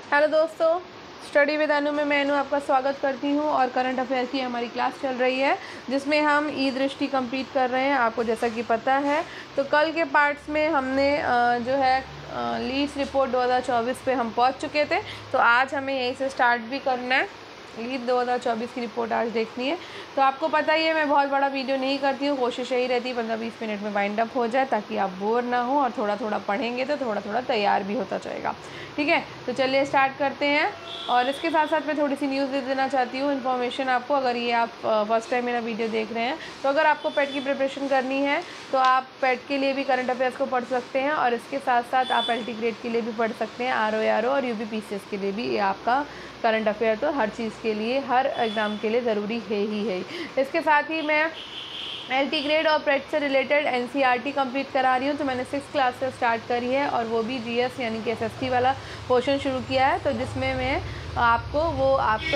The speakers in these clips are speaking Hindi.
हेलो दोस्तों, स्टडी विद अनु में मैं अनु आपका स्वागत करती हूं और करंट अफेयर की हमारी क्लास चल रही है जिसमें हम ई दृष्टि कंप्लीट कर रहे हैं। आपको जैसा कि पता है तो कल के पार्ट्स में हमने जो है लीड्स रिपोर्ट 2024 पे हम पहुंच चुके थे। तो आज हमें यहीं से स्टार्ट भी करना है। लीड 2024 की रिपोर्ट आज देखनी है। तो आपको पता ही है मैं बहुत बड़ा वीडियो नहीं करती हूँ, कोशिश यही रहती है 15-20 मिनट में वाइंड अप हो जाए ताकि आप बोर ना हो और थोड़ा थोड़ा पढ़ेंगे तो थोड़ा थोड़ा तैयार भी होता जाएगा। ठीक है, तो चलिए स्टार्ट करते हैं। और इसके साथ साथ मैं थोड़ी सी न्यूज़ दे देना चाहती हूँ, इन्फॉर्मेशन आपको। अगर ये आप फर्स्ट टाइम मेरा वीडियो देख रहे हैं तो अगर आपको पेट की प्रिपरेशन करनी है तो आप पेट के लिए भी करंट अफेयर्स को पढ़ सकते हैं और इसके साथ साथ आप LT ग्रेड के लिए भी पढ़ सकते हैं, RO और UPPCS के लिए भी। ये आपका करंट अफेयर तो हर चीज़ के लिए, हर एग्ज़ाम के लिए ज़रूरी है ही है। इसके साथ ही मैं LT ग्रेड और पेट से रिलेटेड NCERT कंप्लीट करा रही हूँ। तो मैंने 6th क्लास से स्टार्ट करी है और वो भी GS यानी कि SST वाला पोर्शन शुरू किया है। तो जिसमें मैं आपको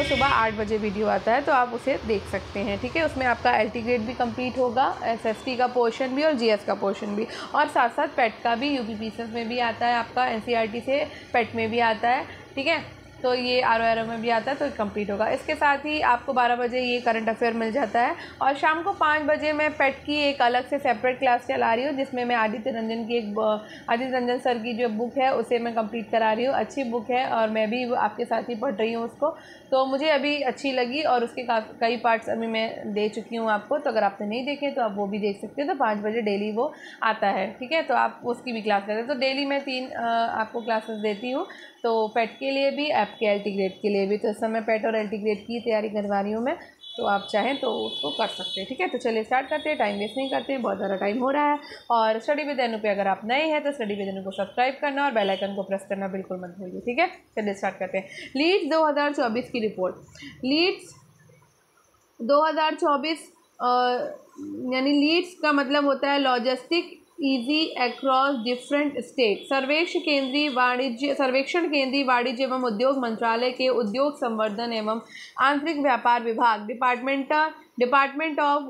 सुबह 8 बजे वीडियो आता है तो आप उसे देख सकते हैं। ठीक है, उसमें आपका LT ग्रेड भी कंप्लीट होगा, SST का पोर्शन भी और GS का पोर्शन भी, और साथ साथ पेट का भी UPPCS में भी आता है, आपका NCERT से पेट में भी आता है। ठीक है, तो ये RO में भी आता है तो कंप्लीट होगा। इसके साथ ही आपको 12 बजे ये करंट अफेयर मिल जाता है और शाम को 5 बजे मैं पेट की एक अलग से सेपरेट क्लास चला रही हूँ जिसमें मैं आदित्य रंजन सर की जो बुक है उसे मैं कंप्लीट करा रही हूँ। अच्छी बुक है और मैं भी आपके साथ ही पढ़ रही हूँ उसको, तो मुझे अभी अच्छी लगी और उसके कई पार्ट्स अभी मैं दे चुकी हूँ आपको। तो अगर आपने नहीं देखे तो आप वो भी देख सकते हो। तो 5 बजे डेली वो आता है। ठीक है, तो आप उसकी भी क्लास करते हैं। तो डेली मैं 3 आपको क्लासेस देती हूँ, तो पेट के लिए भी, आपके LT ग्रेड के लिए भी। तो इस समय पेट और LT ग्रेड की तैयारी करवा रही हूँ मैं, तो आप चाहें तो उसको कर सकते हैं। ठीक है, तो चलिए स्टार्ट करते हैं, टाइम वेस्ट नहीं करते हैं, बहुत ज़्यादा टाइम हो रहा है। और स्टडी विद अनु पे अगर आप नए हैं तो स्टडी विद अनु को सब्सक्राइब करना और बेल आइकन को प्रेस करना बिल्कुल मत भूलिए। ठीक है, चलिए स्टार्ट करते हैं। लीड्स 2024 की रिपोर्ट। लीड्स 2024 यानी लीड्स का मतलब होता है logistic easy across different state. सर्वेक्षण केंद्रीय वाणिज्य एवं उद्योग मंत्रालय के उद्योग संवर्धन एवं आंतरिक व्यापार विभाग department of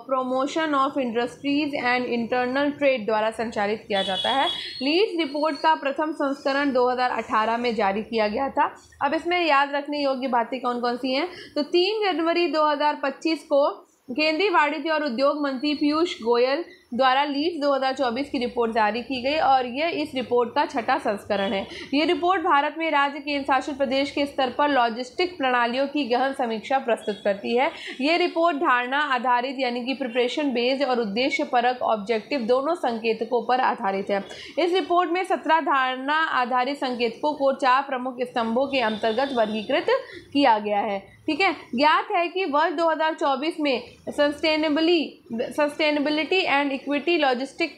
promotion of industries and internal trade द्वारा संचालित किया जाता है। लीड्स रिपोर्ट का प्रथम संस्करण 2018 में जारी किया गया था। अब इसमें याद रखने योग्य बातें कौन कौन सी हैं, तो 3 जनवरी 2025 को केंद्रीय वाणिज्य और उद्योग मंत्री पीयूष गोयल द्वारा लीड्स 2024 की रिपोर्ट जारी की गई और यह इस रिपोर्ट का 6ठा संस्करण है। ये रिपोर्ट भारत में राज्य केंद्र शासित प्रदेश के स्तर पर लॉजिस्टिक प्रणालियों की गहन समीक्षा प्रस्तुत करती है। ये रिपोर्ट धारणा आधारित यानी कि प्रिपरेशन बेस्ड और उद्देश्य परक ऑब्जेक्टिव दोनों संकेतकों पर आधारित है। इस रिपोर्ट में 17 धारणा आधारित संकेतकों को 4 प्रमुख स्तंभों के अंतर्गत वर्गीकृत किया गया है। ठीक है, ज्ञात है कि वर्ष 2024 में सस्टेनेबिलिटी एंड इक्विटी लॉजिस्टिक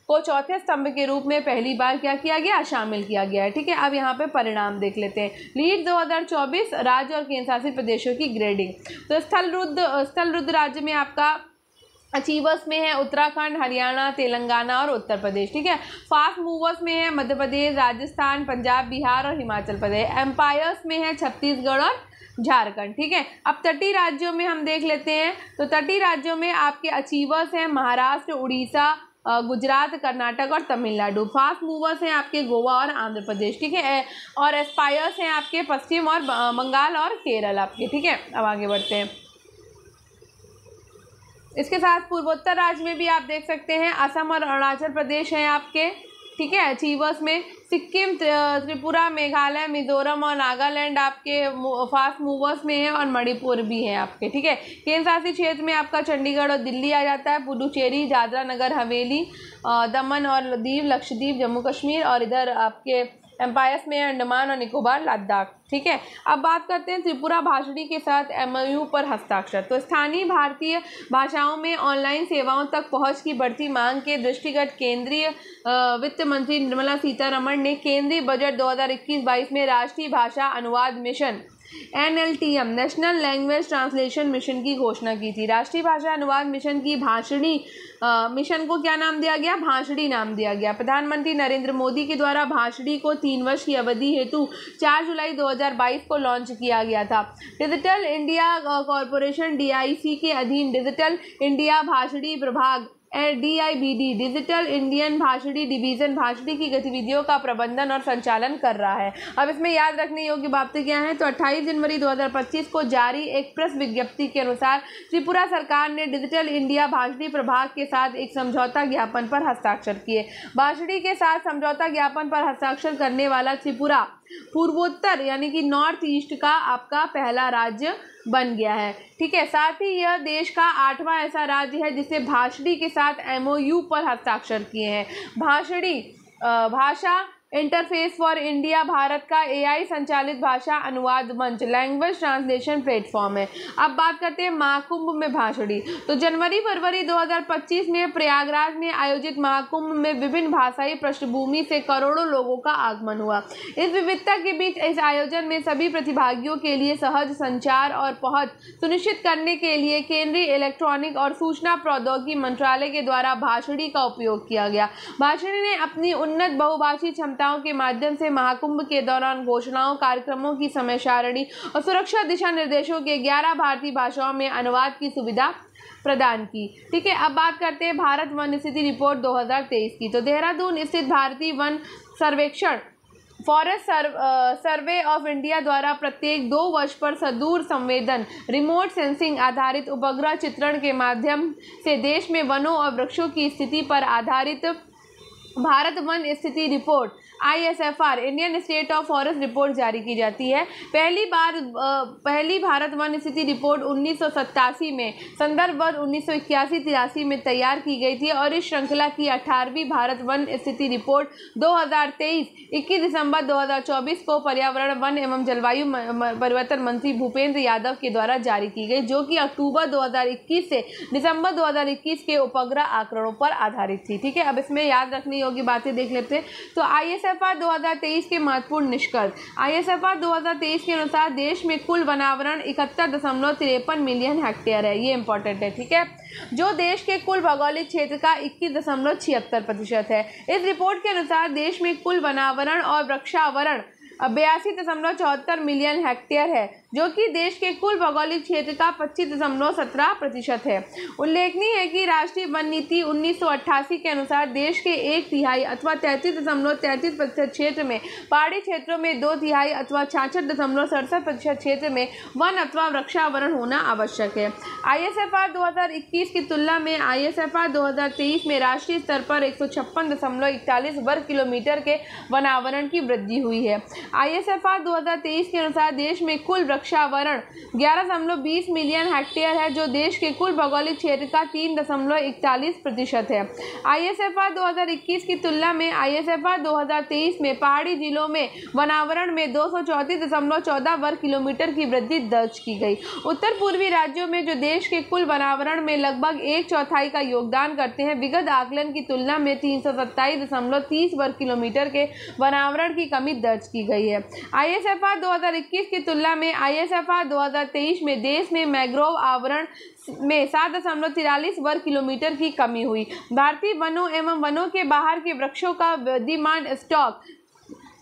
को चौथे स्तंभ के रूप में पहली बार क्या किया गया, शामिल किया गया है। ठीक है, अब यहाँ पे परिणाम देख लेते हैं। लीड 2024 राज्य और केंद्र शासित प्रदेशों की ग्रेडिंग। तो स्थलरुद्र राज्य में आपका अचीवर्स में है उत्तराखंड, हरियाणा, तेलंगाना और उत्तर प्रदेश। ठीक है, फास्ट मूवर्स में है मध्य प्रदेश, राजस्थान, पंजाब, बिहार और हिमाचल प्रदेश। एम्पायर्स में है छत्तीसगढ़ और झारखंड। ठीक है, अब तटीय राज्यों में हम देख लेते हैं। तो तटीय राज्यों में आपके अचीवर्स हैं महाराष्ट्र, उड़ीसा, गुजरात, कर्नाटक और तमिलनाडु। फास्ट मूवर्स हैं आपके गोवा और आंध्र प्रदेश। ठीक है, और एस्पायर्स हैं आपके पश्चिम और बंगाल और केरल आपके। ठीक है, अब आगे बढ़ते हैं। इसके साथ पूर्वोत्तर राज्य में भी आप देख सकते हैं असम और अरुणाचल प्रदेश हैं आपके। ठीक है, अचीवर्स में सिक्किम, त्रिपुरा, मेघालय, मिजोरम और नागालैंड आपके फास्ट मूवर्स में है और मणिपुर भी है आपके। ठीक है, केंद्र शासित क्षेत्र में आपका चंडीगढ़ और दिल्ली आ जाता है, पुडुचेरी, दादरा नगर हवेली, दमन और दीव, लक्षद्वीप, जम्मू कश्मीर, और इधर आपके एम्पायर्स में अंडमान और निकोबार, लद्दाख। ठीक है, अब बात करते हैं त्रिपुरा भाषणी के साथ MOU पर हस्ताक्षर। तो स्थानीय भारतीय भाषाओं में ऑनलाइन सेवाओं तक पहुंच की बढ़ती मांग के दृष्टिगत केंद्रीय वित्त मंत्री निर्मला सीतारमण ने केंद्रीय बजट 2021-22 में राष्ट्रीय भाषा अनुवाद mission NLTM national language translation mission की घोषणा की थी। राष्ट्रीय भाषा अनुवाद मिशन की भाषणी मिशन को क्या नाम दिया गया, भाषणी नाम दिया गया। प्रधानमंत्री नरेंद्र मोदी के द्वारा भाषणी को 3 वर्ष की अवधि हेतु 4 जुलाई 2022 को लॉन्च किया गया था। डिजिटल इंडिया कॉरपोरेशन DIC के अधीन डिजिटल इंडिया भाषणी प्रभाग DIBD digital Indian Bhashini division Bhashini की गतिविधियों का प्रबंधन और संचालन कर रहा है। अब इसमें याद रखने योग्य बातें क्या हैं, तो 28 जनवरी 2025 को जारी एक प्रेस विज्ञप्ति के अनुसार त्रिपुरा सरकार ने डिजिटल इंडिया भाषणी प्रभाग के साथ एक समझौता ज्ञापन पर हस्ताक्षर किए। भाषणी के साथ समझौता ज्ञापन पर हस्ताक्षर करने वाला त्रिपुरा पूर्वोत्तर यानी कि नॉर्थ ईस्ट का आपका पहला राज्य बन गया है। ठीक है, साथ ही यह देश का 8वां ऐसा राज्य है जिसे भाषणी के साथ MOU पर हस्ताक्षर किए हैं। भाषणी भाषा इंटरफेस फॉर इंडिया भारत का AI संचालित भाषा अनुवाद मंच लैंग्वेज ट्रांसलेशन प्लेटफॉर्म है। अब बात करते हैं महाकुंभ में भाषणी। तो जनवरी फरवरी 2025 में प्रयागराज में आयोजित महाकुंभ में विभिन्न भाषाई पृष्ठभूमि से करोड़ों लोगों का आगमन हुआ। इस विविधता के बीच इस आयोजन में सभी प्रतिभागियों के लिए सहज संचार और पहुंच सुनिश्चित करने के लिए केंद्रीय इलेक्ट्रॉनिक और सूचना प्रौद्योगिकी मंत्रालय के द्वारा भाषणी का उपयोग किया गया। भाषणी ने अपनी उन्नत बहुभाषी के माध्यम से महाकुंभ के दौरान घोषणाओं, कार्यक्रमों की समय सारणी और सुरक्षा दिशा निर्देशों के 11 भारतीय भाषाओं में अनुवाद की सुविधा प्रदान की। ठीक है, अब बात करते हैं भारत वन स्थिति रिपोर्ट 2023 की। तो देहरादून स्थित भारतीय वन सर्वेक्षण फॉरेस्ट सर्वे ऑफ इंडिया द्वारा प्रत्येक 2 वर्ष पर सुदूर संवेदन रिमोट सेंसिंग आधारित उपग्रह चित्रण के माध्यम से देश में वनों और वृक्षों की स्थिति पर आधारित भारत वन स्थिति report ISFR Indian state of forest report जारी की जाती है। पहली भारत वन स्थिति रिपोर्ट 1987 में संदर्भ वर्ष 1981-83 में तैयार की गई थी और इस श्रृंखला की 18वीं भारत वन स्थिति रिपोर्ट 2023 21 दिसंबर 2024 को पर्यावरण वन एवं जलवायु परिवर्तन मंत्री भूपेंद्र यादव के द्वारा जारी की गई, जो कि अक्टूबर 2021 से दिसंबर 2021 के उपग्रह आंकड़ों पर आधारित थी। ठीक है, अब इसमें याद रखने योग्य बातें देख लेते हैं। तो ISFR 2023 के महत्वपूर्ण निष्कर्ष। ISFR 2023 के अनुसार देश में कुल वनावरण 71.53 मिलियन हेक्टेयर है। ये इंपॉर्टेंट है। ठीक है, जो देश के कुल भौगोलिक क्षेत्र का 21.76% है। इस रिपोर्ट के अनुसार देश में कुल वनावरण और वृक्षावरण 82.74 मिलियन हेक्टेयर है, जो कि देश के कुल भौगोलिक क्षेत्र का 25.17% है। उल्लेखनीय है कि राष्ट्रीय वन नीति 1988 के अनुसार देश के 1/3 अथवा 33.33% क्षेत्र में, पहाड़ी क्षेत्रों में 2/3 अथवा 66.67% क्षेत्र में वन अथवा वृक्षावरण होना आवश्यक है। ISFR 2021 की तुलना में ISFR 2023 में राष्ट्रीय स्तर पर 156.41 वर्ग किलोमीटर के वनावरण की वृद्धि हुई है। ISFR 2023 के अनुसार देश में कुल वृक्षावरण 11.20 मिलियन हेक्टेयर है, जो देश के कुल भौगोलिक क्षेत्र का 3.41% है। ISFR 2021 की तुलना में ISFR 2023 में पहाड़ी जिलों में वनावरण में 234.14 वर्ग किलोमीटर की वृद्धि दर्ज की गई। उत्तर पूर्वी राज्यों में, जो देश के कुल वनावरण में लगभग 1/4 का योगदान करते हैं, विगत आकलन की तुलना में 327.30 वर्ग किलोमीटर के वनावरण की कमी दर्ज की गई है। ISFR 2021 की तुलना में ISFR 2023 में देश में मैंग्रोव आवरण में 7.43 वर्ग किलोमीटर की कमी हुई। भारतीय वनों एवं वनों के बाहर के वृक्षों का विद्यमान स्टॉक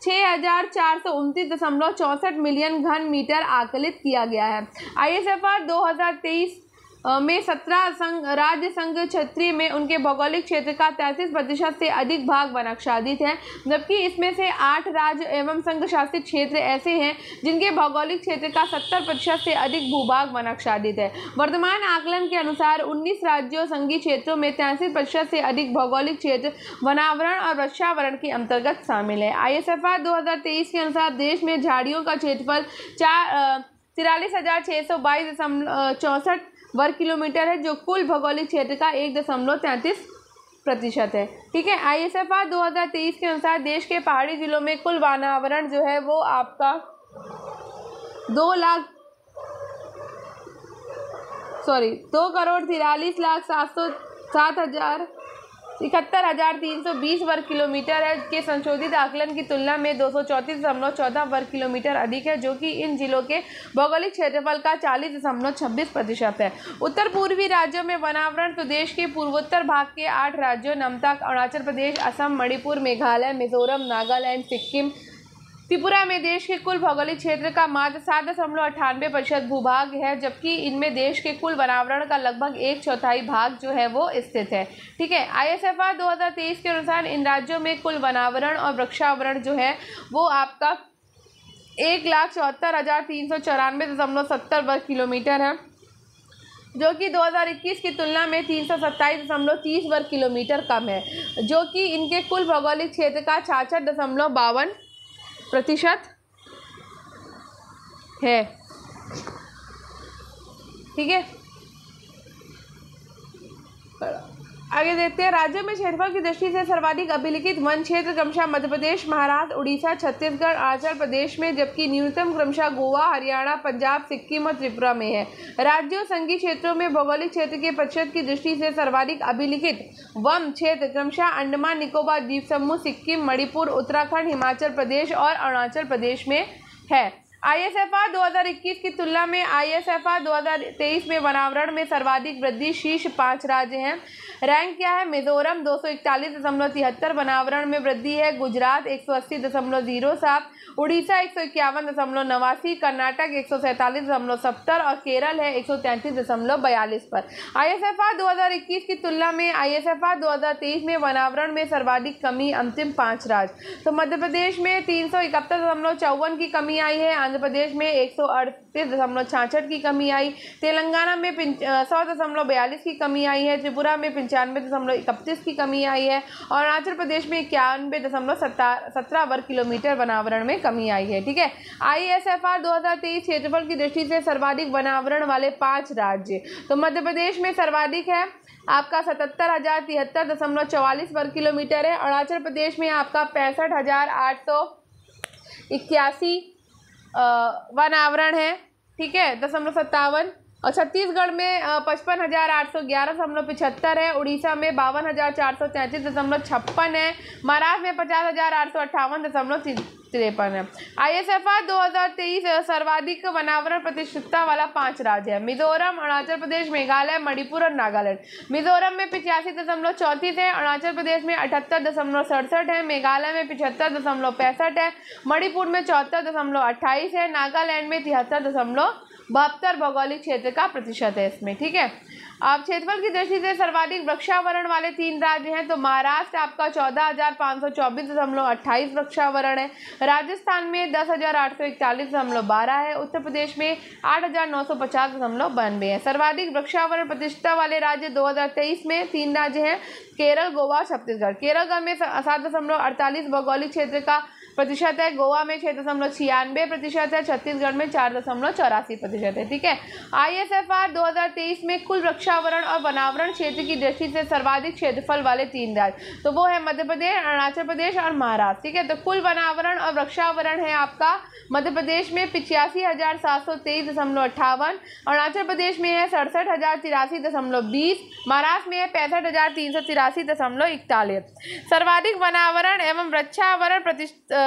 6429.64 मिलियन घन मीटर आकलित किया गया है। ISFR 2023 में 17 राज्य संघ क्षेत्रीय में उनके भौगोलिक क्षेत्र का 33% से अधिक भाग वनाच्छादित है, जबकि इसमें से 8 राज्य एवं संघ शासित क्षेत्र ऐसे हैं जिनके भौगोलिक क्षेत्र का 70% से अधिक भूभाग वनाच्छादित है। वर्तमान आकलन के अनुसार 19 राज्यों संघीय क्षेत्रों में 63% से अधिक भौगोलिक क्षेत्र वनावरण और वृक्षावरण के अंतर्गत शामिल है। ISFR 2023 के अनुसार देश में झाड़ियों का क्षेत्रफल 43,622.64 वर्ग किलोमीटर है, जो कुल भौगोलिक क्षेत्र का 1.33% है। ठीक है, ISFR 2023 के अनुसार देश के पहाड़ी जिलों में कुल वनावरण जो है वो आपका 2,43,707,320 वर्ग किलोमीटर है, के संशोधित आकलन की तुलना में 234.14 वर्ग किलोमीटर अधिक है, जो कि इन जिलों के भौगोलिक क्षेत्रफल का 40.26% है। उत्तर पूर्वी राज्यों में वनावरण तो देश के पूर्वोत्तर भाग के 8 राज्यों नमताक, अरुणाचल प्रदेश, असम, मणिपुर, मेघालय, मिजोरम, नागालैंड, सिक्किम, त्रिपुरा में देश के कुल भौगोलिक क्षेत्र का मात्र 7.98% भूभाग है, जबकि इनमें देश के कुल वनावरण का लगभग 1/4 भाग जो है वो स्थित है। ठीक है, ISFR 2023 के अनुसार इन राज्यों में कुल वनावरण और वृक्षावरण जो है वो आपका 1,74,394.70 वर्ग किलोमीटर है, जो कि 2021 की तुलना में 327.30 वर्ग किलोमीटर कम है, जो कि इनके कुल भौगोलिक क्षेत्र का 66.52% है। ठीक है, आगे देखते हैं। राज्यों में क्षेत्रफल की दृष्टि से सर्वाधिक अभिलिखित वन क्षेत्र क्रमशः मध्य प्रदेश, महाराष्ट्र, उड़ीसा, छत्तीसगढ़, अरुणाचल प्रदेश में, जबकि न्यूनतम क्रमशः गोवा, हरियाणा, पंजाब, सिक्किम और त्रिपुरा में है। राज्यों संघीय क्षेत्रों में भौगोलिक क्षेत्र के प्रतिशत की दृष्टि से सर्वाधिक अभिलिखित वन क्षेत्र क्रमशः अंडमान निकोबार द्वीप समूह, सिक्किम, मणिपुर, उत्तराखंड, हिमाचल प्रदेश और अरुणाचल प्रदेश में है। ISFR 2021 की तुलना में ISFR 2023 में वनावरण में सर्वाधिक वृद्धि शीर्ष 5 राज्य हैं। रैंक क्या है? मिजोरम 241.73 वनावरण में वृद्धि है, गुजरात 180.07, उड़ीसा 151.89, कर्नाटक 147.70 और केरल है 133.42 पर। ISFR 2021 की तुलना में ISFR 2023 में वनावरण में सर्वाधिक कमी अंतिम 5 राज्य, तो मध्य प्रदेश में 371.54 की कमी आई है, आंध्र प्रदेश में 138.66 की कमी आई, तेलंगाना में 100.42 की कमी आई है, त्रिपुरा में 95.31 की कमी आई है और अरुणाचल प्रदेश में 91.17 वर्ग किलोमीटर वनावरण में कमी आई है। ठीक है, ISFR 2023 क्षेत्रफल की दृष्टि से सर्वाधिक वनावरण वाले 5 राज्य, तो मध्य प्रदेश में सर्वाधिक है आपका 77,073.44 वर्ग किलोमीटर है, अरुणाचल प्रदेश में आपका 65,881 वनावरण है। ठीक है, 57 और छत्तीसगढ़ में 55,811.75 है, उड़ीसा में 52,433.56 है, महाराष्ट्र में 50,858.53 है। ISFR 2023 सर्वाधिक वनावरण प्रतिशतता वाला 5 राज्य है, मिजोरम, अरुणाचल प्रदेश, मेघालय, मणिपुर और नागालैंड। मिजोरम में 85.34 है, अरुणाचल प्रदेश में 78.67 है, मेघालय में 75.65 है, मणिपुर में 74.28 है, नागालैंड में 73.72 भौगोलिक क्षेत्र का प्रतिशत है इसमें। ठीक है, अब क्षेत्रफल की दृष्टि से सर्वाधिक वृक्षावरण वाले 3 राज्य हैं, तो महाराष्ट्र आपका 14,524.28 वृक्षावरण है, राजस्थान में 10,841.12 है, उत्तर प्रदेश में 8,950.92 है। सर्वाधिक वृक्षावरण प्रतिशतता वाले राज्य 2023 में 3 राज्य हैं, केरल, गोवा, छत्तीसगढ़। केरल में 7.48 भौगोलिक क्षेत्र का प्रतिशत है, गोवा में 6.96% है, छत्तीसगढ़ में 4.84% है। ठीक है, ISFR 2023 में कुल वृक्षावरण और वनावरण क्षेत्र की दृष्टि से सर्वाधिक क्षेत्रफल वाले 3 राज्य, तो वो है मध्य प्रदेश, अरुणाचल प्रदेश और महाराष्ट्र। ठीक है, तो कुल वनावरण और वृक्षावरण है आपका मध्य प्रदेश में 85,723.58, अरुणाचल प्रदेश में है 67,083.20, महाराष्ट्र में है 65,383.41। सर्वाधिक वनावरण एवं वृक्षावरण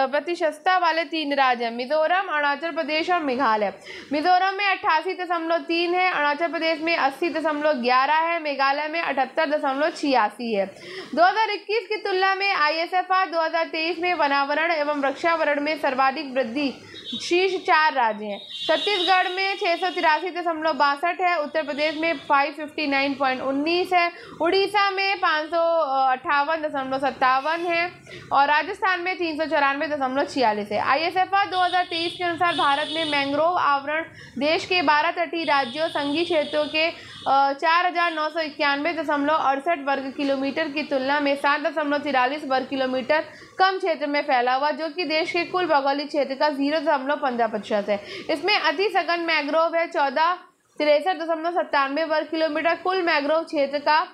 प्रतिशतता वाले 3 राज्य हैं, मिजोरम, अरुणाचल प्रदेश और मेघालय। मिजोरम में 88.3 है, अरुणाचल प्रदेश में 80.11 है, मेघालय में 78.86 है। 2021 की तुलना में ISFR 2023 में वनावरण एवं वृक्षावरण में सर्वाधिक वृद्धि शीर्ष 4 राज्य हैं, छत्तीसगढ़ में 683.62 है, उत्तर प्रदेश में 559.19 है, उड़ीसा में 558.57 है और राजस्थान में 394.46 है। ISFR 2023 के अनुसार भारत में मैंग्रोव आवरण देश के 12 तटीय राज्यों संघीय क्षेत्रों के 4,991.68 वर्ग किलोमीटर की तुलना में 7.43 वर्ग किलोमीटर कम क्षेत्र में फैला हुआ, जो कि देश के कुल भौगोलिक क्षेत्र का 0.15% है। इसमें अति सघन मैंग्रोव है 63.97 वर्ग किलोमीटर, कुल मैंग्रोव क्षेत्र का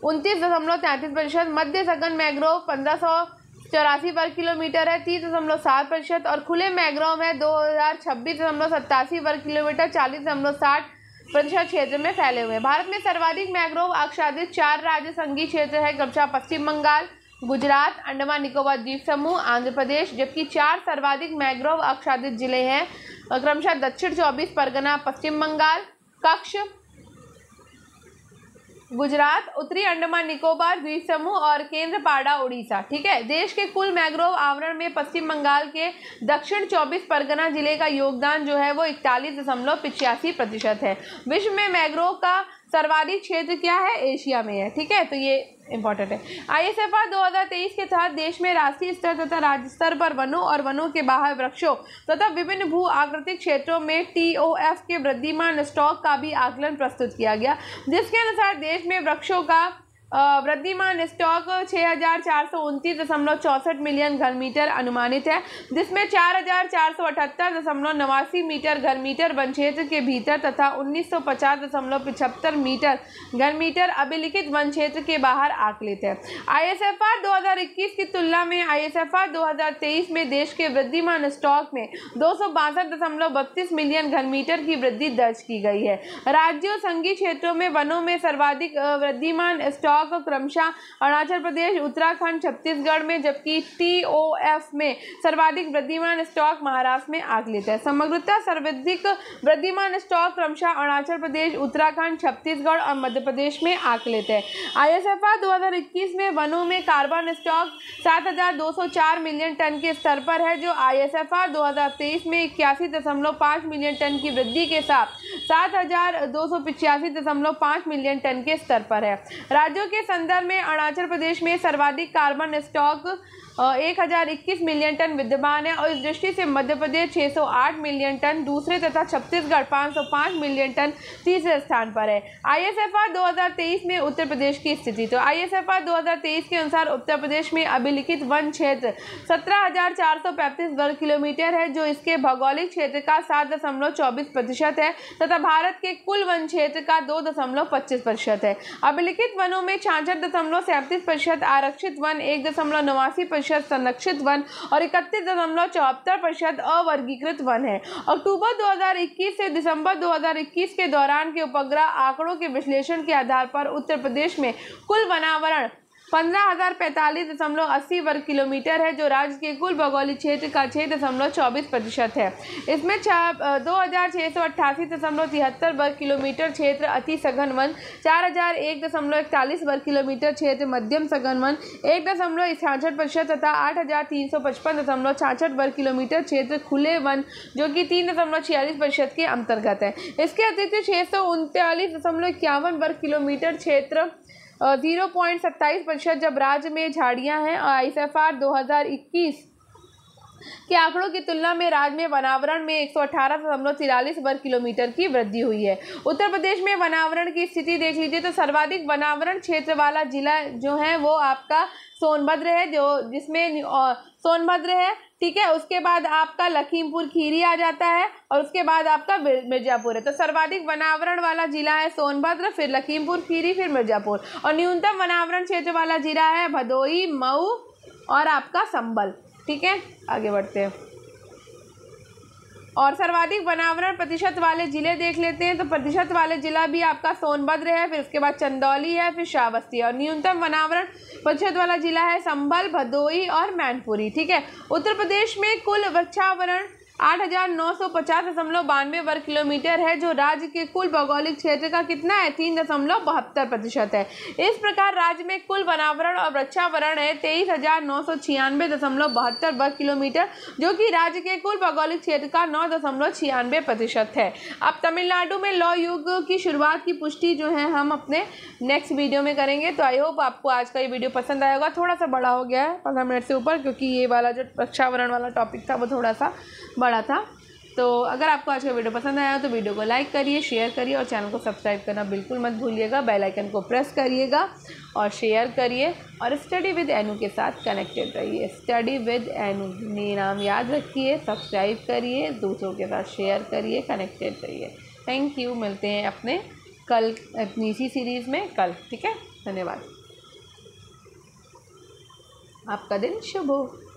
29.33%, मध्य सघन मैंग्रोव 1584 वर्ग किलोमीटर है 30.7% और खुले मैंग्रोव है 2026.87 वर्ग किलोमीटर 40.60% क्षेत्र में फैले हुए हैं। भारत में सर्वाधिक मैंग्रोव आच्छादित 4 राज्य संघीय क्षेत्र है, क्रमशः पश्चिम बंगाल, गुजरात, अंडमान निकोबार द्वीप समूह, आंध्र प्रदेश, जबकि 4 सर्वाधिक मैंग्रोव आच्छादित जिले हैं, क्रमशः दक्षिण 24 परगना, पश्चिम बंगाल, कच्छ, गुजरात, उत्तरी अंडमान निकोबार द्वीप समूह और केंद्र पाड़ा उड़ीसा। ठीक है। देश के कुल मैंग्रोव आवरण में पश्चिम बंगाल के दक्षिण 24 परगना जिले का योगदान जो है वो 41.85% है। विश्व में मैंग्रोव का सर्वाधिक क्षेत्र क्या है? एशिया में है। ठीक है, तो ये इंपॉर्टेंट है। ISFR 2023 के तहत देश में राष्ट्रीय स्तर तथा राज्य स्तर पर वनों और वनों के बाहर वृक्षों तथा विभिन्न भू आकृतिक क्षेत्रों में TOF के वृद्धिमान स्टॉक का भी आकलन प्रस्तुत किया गया, जिसके अनुसार देश में वृक्षों का वृद्धिमान स्टॉक 6,429.64 मिलियन घन मीटर अनुमानित है, जिसमें 4,478.89 मीटर घन मीटर वन क्षेत्र के भीतर तथा 1,950.75 मीटर घन मीटर अभिलिखित वन क्षेत्र के बाहर आकलित है। ISFR 2021 की तुलना में ISFR 2023 में देश के वृद्धिमान स्टॉक में 262.32 मिलियन घन मीटर की वृद्धि दर्ज की गई है। राज्यों संघीय क्षेत्रों में वनों में सर्वाधिक वृद्धिमान स्टॉक क्रमशः अरुणाचल प्रदेश, उत्तराखंड, छत्तीसगढ़ में, जबकि TOF में सर्वाधिक वृद्धिमान स्टॉक महाराष्ट्र में आकलित है। समग्रता सर्वाधिक वृद्धिमान स्टॉक क्रमशः अरुणाचल प्रदेश, उत्तराखंड, छत्तीसगढ़ और मध्य प्रदेश में आकलित है। ISFR 2021 में वनों में कार्बन स्टॉक 7,204 मिलियन टन के स्तर पर है, जो ISFR 2023 में 81.5 मिलियन टन की वृद्धि के साथ 7,285.5 मिलियन टन के स्तर पर है। राज्यों के संदर्भ में अरुणाचल प्रदेश में सर्वाधिक कार्बन स्टॉक 1,021 मिलियन टन विद्यमान है और इस दृष्टि से मध्य प्रदेश 608 मिलियन टन दूसरे तथा छत्तीसगढ़ 505 मिलियन टन तीसरे स्थान पर है। ISFR 2023 में उत्तर प्रदेश की स्थिति, तो ISFR 2023 के अनुसार उत्तर प्रदेश में अभिलिखित वन क्षेत्र 17,435 वर्ग किलोमीटर है, जो इसके भौगोलिक क्षेत्र का 7.24% है तथा भारत के कुल वन क्षेत्र का 2.25% है। अभिलिखित वनों में 66.37%, आरक्षित वन 1.89%, संरक्षित वन और 31.74% अवर्गीकृत वन है। अक्टूबर 2021 से दिसंबर 2021 के दौरान के उपग्रह आंकड़ों के विश्लेषण के आधार पर उत्तर प्रदेश में कुल वनावरण 15,045.80 वर्ग किलोमीटर है, जो राज्य के कुल भौगोलिक क्षेत्र का 6.24% है। इसमें 2,688.73 वर्ग किलोमीटर क्षेत्र अति सघन वन, 4,001.41 वर्ग किलोमीटर क्षेत्र मध्यम सघन वन, 1.66% तथा 8,355.66 वर्ग किलोमीटर क्षेत्र खुले वन, जो कि 3.46% के अंतर्गत है। इसके अतिरिक्त 639.51 वर्ग किलोमीटर क्षेत्र 0.27% जब राज्य में झाड़ियां हैं। ISFR 2021 के आंकड़ों की तुलना में राज्य में वनावरण में 118.43 वर्ग किलोमीटर की वृद्धि हुई है। उत्तर प्रदेश में वनावरण की स्थिति देख लीजिए, तो सर्वाधिक वनावरण क्षेत्र वाला जिला जो है वो आपका सोनभद्र है, जिसमें सोनभद्र है। ठीक है, उसके बाद आपका लखीमपुर खीरी आ जाता है और उसके बाद आपका मिर्जापुर है। तो सर्वाधिक वनावरण वाला जिला है सोनभद्र, फिर लखीमपुर खीरी, फिर मिर्जापुर, और न्यूनतम वनावरण क्षेत्र वाला जिला है भदोही, मऊ और आपका संबल। ठीक है, आगे बढ़ते हैं और सर्वाधिक वनावरण प्रतिशत वाले जिले देख लेते हैं। तो प्रतिशत वाले जिला भी आपका सोनभद्र है, फिर उसके बाद चंदौली है, फिर श्रावस्ती है, और न्यूनतम वनावरण प्रतिशत वाला जिला है संभल, भदोही और मैनपुरी। ठीक है, उत्तर प्रदेश में कुल वृक्षावरण 8,950.92 वर्ग किलोमीटर है, जो राज्य के कुल भौगोलिक क्षेत्र का कितना है? 3.72% है। इस प्रकार राज्य में कुल वनावरण और वृक्षावरण है 23,996.72 वर्ग किलोमीटर, जो कि राज्य के कुल भौगोलिक क्षेत्र का 9.96% है। अब तमिलनाडु में लौ युग की शुरुआत की पुष्टि जो है हम अपने नेक्स्ट वीडियो में करेंगे। तो आई होप आपको आज का ये वीडियो पसंद आया होगा। थोड़ा सा बड़ा हो गया है 15 मिनट से ऊपर, क्योंकि ये वाला जो वृक्षावरण वाला टॉपिक था वो थोड़ा सा बड़ा था। तो अगर आपको आज का वीडियो पसंद आया तो वीडियो को लाइक करिए, शेयर करिए और चैनल को सब्सक्राइब करना बिल्कुल मत भूलिएगा। बेल आइकन को प्रेस करिएगा और शेयर करिए और स्टडी विद एनू के साथ कनेक्टेड रहिए। स्टडी विद एनू मेरा नाम याद रखिए, सब्सक्राइब करिए, दूसरों के साथ शेयर करिए, कनेक्टेड रहिए। Thank you. मिलते हैं अपने कल अपनी इसी सीरीज़ में कल। ठीक है, धन्यवाद। आपका दिन शुभ हो।